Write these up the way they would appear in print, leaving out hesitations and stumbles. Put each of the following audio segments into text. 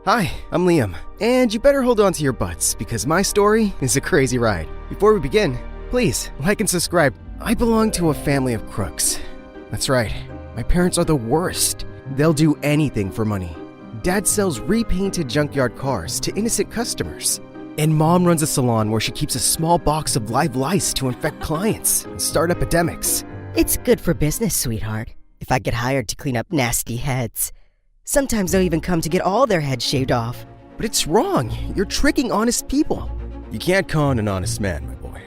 Hi, I'm Liam, and you better hold on to your butts because my story is a crazy ride. Before we begin, please like and subscribe. I belong to a family of crooks. That's right, my parents are the worst. They'll do anything for money. Dad sells repainted junkyard cars to innocent customers. And Mom runs a salon where she keeps a small box of live lice to infect clients and start epidemics. It's good for business, sweetheart. If I get hired to clean up nasty heads. Sometimes they'll even come to get all their heads shaved off. But it's wrong. You're tricking honest people. You can't con an honest man, my boy.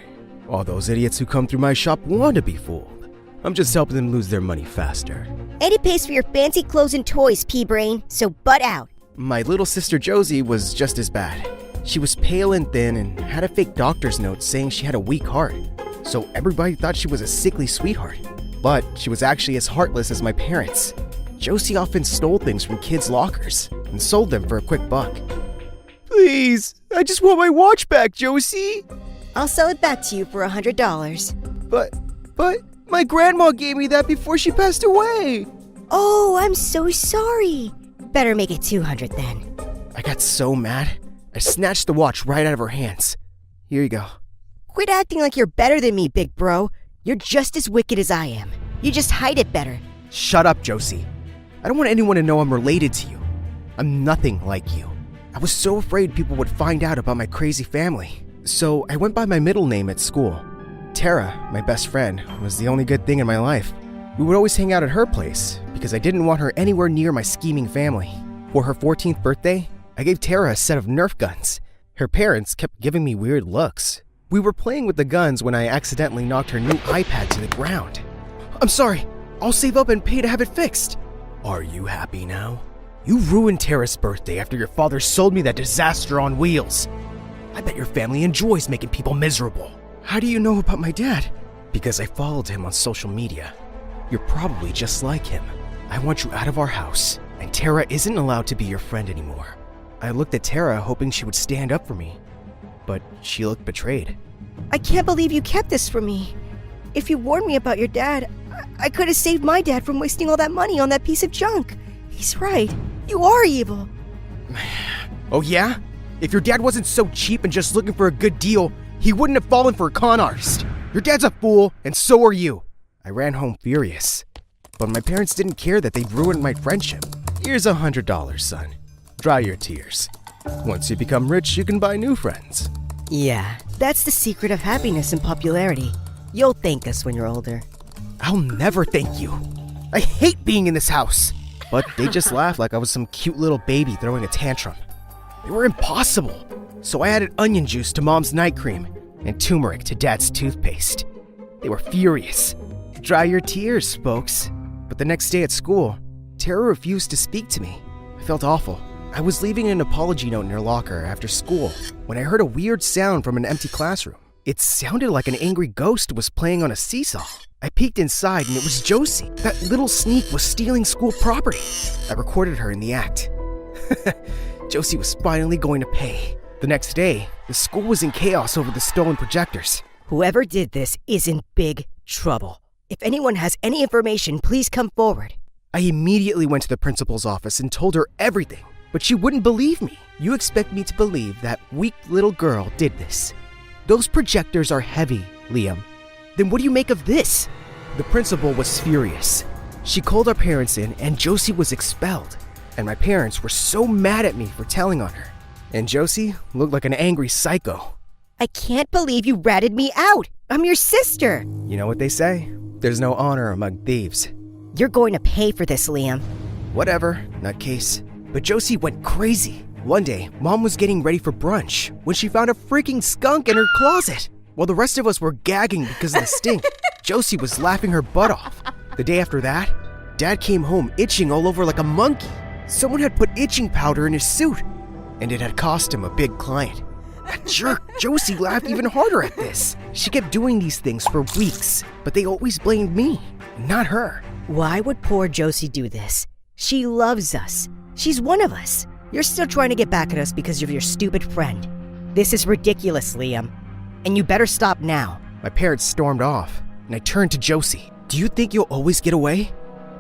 All those idiots who come through my shop want to be fooled. I'm just helping them lose their money faster. Eddie pays for your fancy clothes and toys, pea-brain, so butt out. My little sister Josie was just as bad. She was pale and thin and had a fake doctor's note saying she had a weak heart. So everybody thought she was a sickly sweetheart. But she was actually as heartless as my parents. Josie often stole things from kids' lockers and sold them for a quick buck. Please, I just want my watch back, Josie. I'll sell it back to you for $100. But my grandma gave me that before she passed away. Oh, I'm so sorry. Better make it $200 then. I got so mad, I snatched the watch right out of her hands. Here you go. Quit acting like you're better than me, big bro. You're just as wicked as I am. You just hide it better. Shut up, Josie. I don't want anyone to know I'm related to you. I'm nothing like you. I was so afraid people would find out about my crazy family. So I went by my middle name at school. Tara, my best friend, was the only good thing in my life. We would always hang out at her place because I didn't want her anywhere near my scheming family. For her 14th birthday, I gave Tara a set of Nerf guns. Her parents kept giving me weird looks. We were playing with the guns when I accidentally knocked her new iPad to the ground. I'm sorry. I'll save up and pay to have it fixed. Are you happy now? You ruined Tara's birthday after your father sold me that disaster on wheels. I bet your family enjoys making people miserable. How do you know about my dad? Because I followed him on social media. You're probably just like him. I want you out of our house, and Tara isn't allowed to be your friend anymore. I looked at Tara hoping she would stand up for me, but she looked betrayed. I can't believe you kept this from me. If you warned me about your dad, I could have saved my dad from wasting all that money on that piece of junk. He's right. You are evil. Oh yeah? If your dad wasn't so cheap and just looking for a good deal, he wouldn't have fallen for a con artist. Your dad's a fool, and so are you. I ran home furious. But my parents didn't care that they'd ruined my friendship. Here's $100, son. Dry your tears. Once you become rich, you can buy new friends. Yeah, that's the secret of happiness and popularity. You'll thank us when you're older. I'll never thank you. I hate being in this house. But they just laughed like I was some cute little baby throwing a tantrum. They were impossible. So I added onion juice to Mom's night cream and turmeric to Dad's toothpaste. They were furious. Dry your tears, folks. But the next day at school, Tara refused to speak to me. I felt awful. I was leaving an apology note in her locker after school when I heard a weird sound from an empty classroom. It sounded like an angry ghost was playing on a seesaw. I peeked inside and it was Josie. That little sneak was stealing school property. I recorded her in the act. Josie was finally going to pay. The next day, the school was in chaos over the stolen projectors. Whoever did this is in big trouble. If anyone has any information, please come forward. I immediately went to the principal's office and told her everything, but she wouldn't believe me. You expect me to believe that weak little girl did this? Those projectors are heavy, Liam. Then what do you make of this? The principal was furious. She called our parents in and Josie was expelled. And my parents were so mad at me for telling on her. And Josie looked like an angry psycho. I can't believe you ratted me out. I'm your sister. You know what they say? There's no honor among thieves. You're going to pay for this, Liam. Whatever, nutcase. But Josie went crazy. One day, Mom was getting ready for brunch when she found a freaking skunk in her closet. While the rest of us were gagging because of the stink, Josie was laughing her butt off. The day after that, Dad came home itching all over like a monkey. Someone had put itching powder in his suit, and it had cost him a big client. That jerk, Josie laughed even harder at this. She kept doing these things for weeks, but they always blamed me, not her. Why would poor Josie do this? She loves us. She's one of us. You're still trying to get back at us because of your stupid friend. This is ridiculous, Liam. And you better stop now. My parents stormed off, and I turned to Josie. Do you think you'll always get away?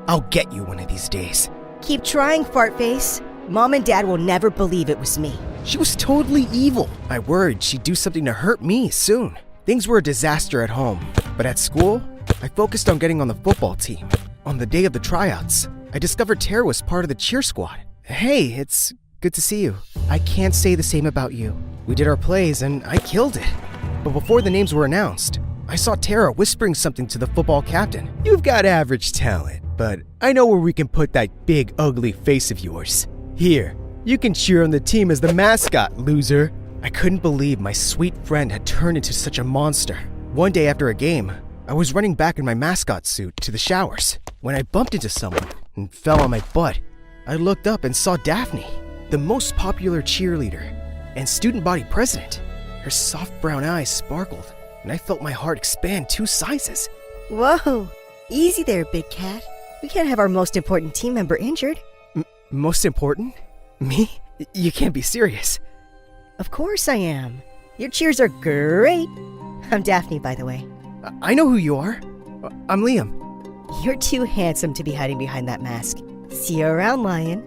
I'll get you one of these days. Keep trying, fartface. Mom and Dad will never believe it was me. She was totally evil. I worried she'd do something to hurt me soon. Things were a disaster at home, but at school, I focused on getting on the football team. On the day of the tryouts, I discovered Tara was part of the cheer squad. Hey, it's good to see you. I can't say the same about you. We did our plays and I killed it. But before the names were announced, I saw Tara whispering something to the football captain. You've got average talent, but I know where we can put that big ugly face of yours. Here, you can cheer on the team as the mascot, loser. I couldn't believe my sweet friend had turned into such a monster. One day after a game, I was running back in my mascot suit to the showers when I bumped into someone and fell on my butt. I looked up and saw Daphne, the most popular cheerleader and student body president. Her soft brown eyes sparkled, and I felt my heart expand 2 sizes. Whoa, easy there, big cat. We can't have our most important team member injured. Most important? Me? You can't be serious. Of course I am. Your cheers are great. I'm Daphne, by the way. I know who you are. I'm Liam. You're too handsome to be hiding behind that mask. See you around, Lion.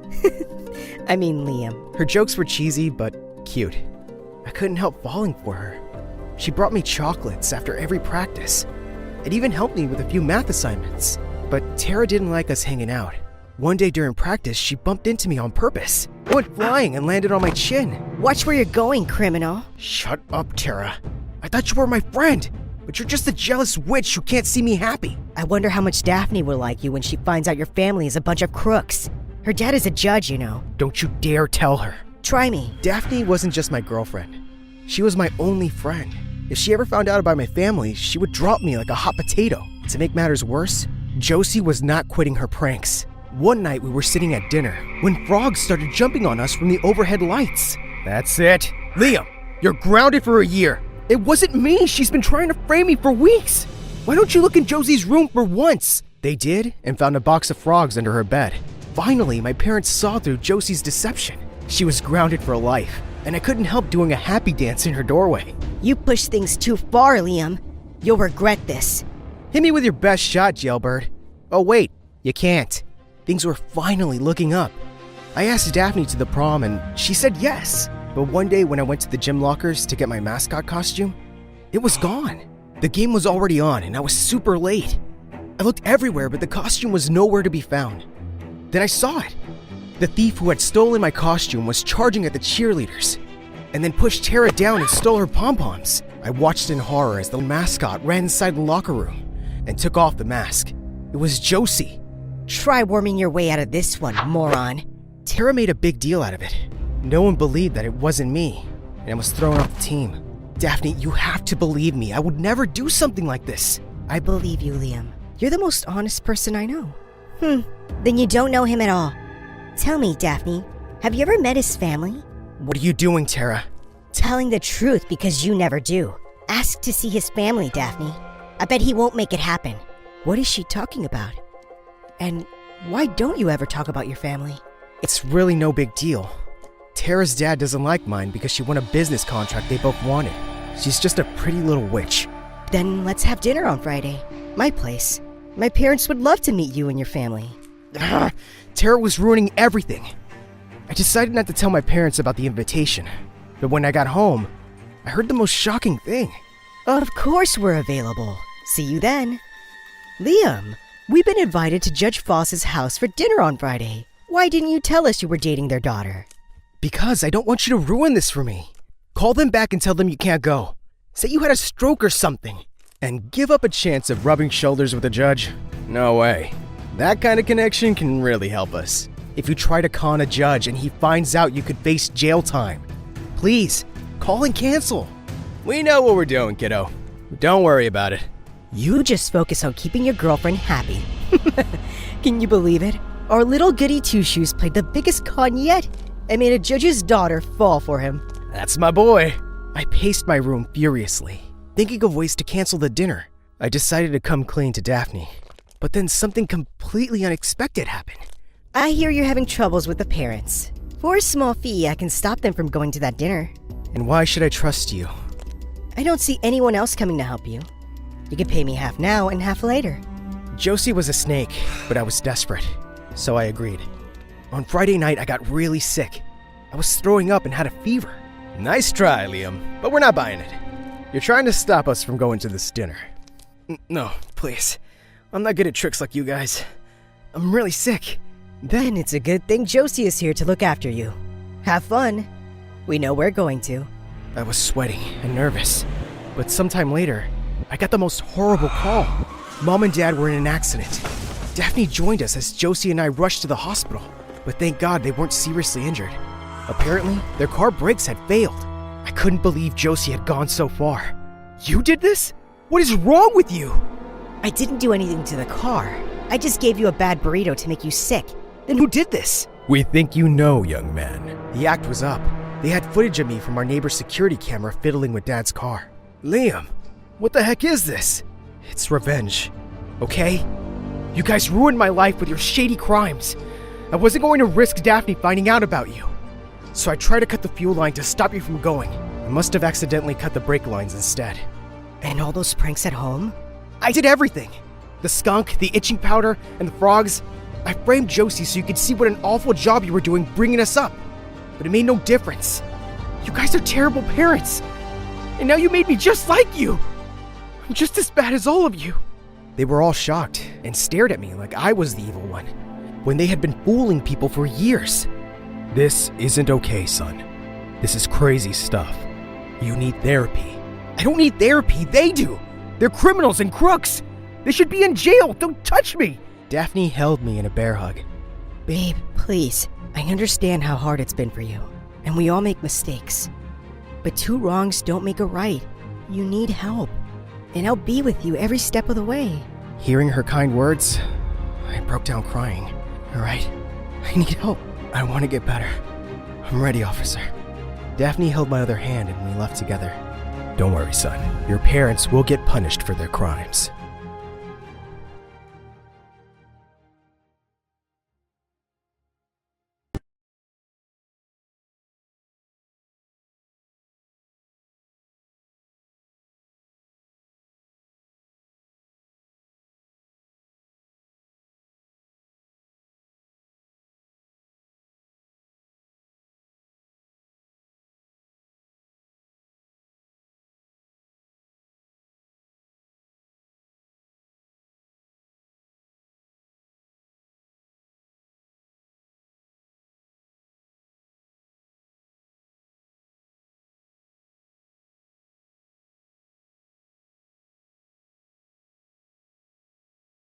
I mean, Liam. Her jokes were cheesy, but cute. I couldn't help falling for her. She brought me chocolates after every practice. It even helped me with a few math assignments. But Tara didn't like us hanging out. One day during practice, she bumped into me on purpose. I went flying and landed on my chin. Watch where you're going, criminal. Shut up, Tara. I thought you were my friend, but you're just a jealous witch who can't see me happy. I wonder how much Daphne will like you when she finds out your family is a bunch of crooks. Her dad is a judge, you know. Don't you dare tell her. Try me. Daphne wasn't just my girlfriend. She was my only friend. If she ever found out about my family, she would drop me like a hot potato. To make matters worse, Josie was not quitting her pranks. One night we were sitting at dinner when frogs started jumping on us from the overhead lights. That's it. Liam, you're grounded for a year. It wasn't me. She's been trying to frame me for weeks. Why don't you look in Josie's room for once? They did and found a box of frogs under her bed. Finally, my parents saw through Josie's deception. She was grounded for life, and I couldn't help doing a happy dance in her doorway. You push things too far, Liam. You'll regret this. Hit me with your best shot, Jailbird. Oh wait, you can't. Things were finally looking up. I asked Daphne to the prom and she said yes. But one day when I went to the gym lockers to get my mascot costume, it was gone. The game was already on and I was super late. I looked everywhere but the costume was nowhere to be found. Then I saw it. The thief who had stolen my costume was charging at the cheerleaders and then pushed Tara down and stole her pom-poms. I watched in horror as the mascot ran inside the locker room and took off the mask. It was Josie. Try worming your way out of this one, moron. Tara made a big deal out of it. No one believed that it wasn't me, and I was thrown off the team. Daphne, you have to believe me. I would never do something like this. I believe you, Liam. You're the most honest person I know. Then you don't know him at all. Tell me, Daphne, have you ever met his family? What are you doing, Tara? Telling the truth because you never do. Ask to see his family, Daphne. I bet he won't make it happen. What is she talking about? And why don't you ever talk about your family? It's really no big deal. Tara's dad doesn't like mine because she won a business contract they both wanted. She's just a pretty little witch. Then let's have dinner on Friday. My place. My parents would love to meet you and your family. Tara was ruining everything. I decided not to tell my parents about the invitation. But when I got home, I heard the most shocking thing. Of course we're available. See you then. Liam, we've been invited to Judge Foss's house for dinner on Friday. Why didn't you tell us you were dating their daughter? Because I don't want you to ruin this for me. Call them back and tell them you can't go. Say you had a stroke or something. And give up a chance of rubbing shoulders with a judge? No way. That kind of connection can really help us. If you try to con a judge and he finds out you could face jail time, please, call and cancel. We know what we're doing, kiddo. Don't worry about it. You just focus on keeping your girlfriend happy. Can you believe it? Our little goody two-shoes played the biggest con yet and made a judge's daughter fall for him. That's my boy. I paced my room furiously, thinking of ways to cancel the dinner. I decided to come clean to Daphne, but then something completely unexpected happened. I hear you're having troubles with the parents. For a small fee, I can stop them from going to that dinner. And why should I trust you? I don't see anyone else coming to help you. You can pay me half now and half later. Josie was a snake, but I was desperate, so I agreed. On Friday night, I got really sick. I was throwing up and had a fever. Nice try, Liam, but we're not buying it. You're trying to stop us from going to this dinner. No, please. I'm not good at tricks like you guys. I'm really sick. Then it's a good thing Josie is here to look after you. Have fun. We know we're going to. I was sweating and nervous, but sometime later, I got the most horrible call. Mom and Dad were in an accident. Daphne joined us as Josie and I rushed to the hospital, but thank God they weren't seriously injured. Apparently, their car brakes had failed. I couldn't believe Josie had gone so far. You did this? What is wrong with you? I didn't do anything to the car. I just gave you a bad burrito to make you sick. Then who did this? We think you know, young man. The act was up. They had footage of me from our neighbor's security camera fiddling with Dad's car. Liam, what the heck is this? It's revenge, okay? You guys ruined my life with your shady crimes. I wasn't going to risk Daphne finding out about you. So I tried to cut the fuel line to stop you from going. I must have accidentally cut the brake lines instead. And all those pranks at home? I did everything. The skunk, the itching powder, and the frogs. I framed Josie so you could see what an awful job you were doing bringing us up. But it made no difference. You guys are terrible parents. And now you made me just like you. I'm just as bad as all of you. They were all shocked and stared at me like I was the evil one, when they had been fooling people for years. This isn't okay, son. This is crazy stuff. You need therapy. I don't need therapy, they do. They're criminals and crooks. They should be in jail. Don't touch me. Daphne held me in a bear hug. Babe, please. I understand how hard it's been for you, and we all make mistakes. But two wrongs don't make a right. You need help, and I'll be with you every step of the way. Hearing her kind words, I broke down crying. All right, I need help. I want to get better. I'm ready, officer. Daphne held my other hand and we left together. Don't worry, son. Your parents will get punished for their crimes.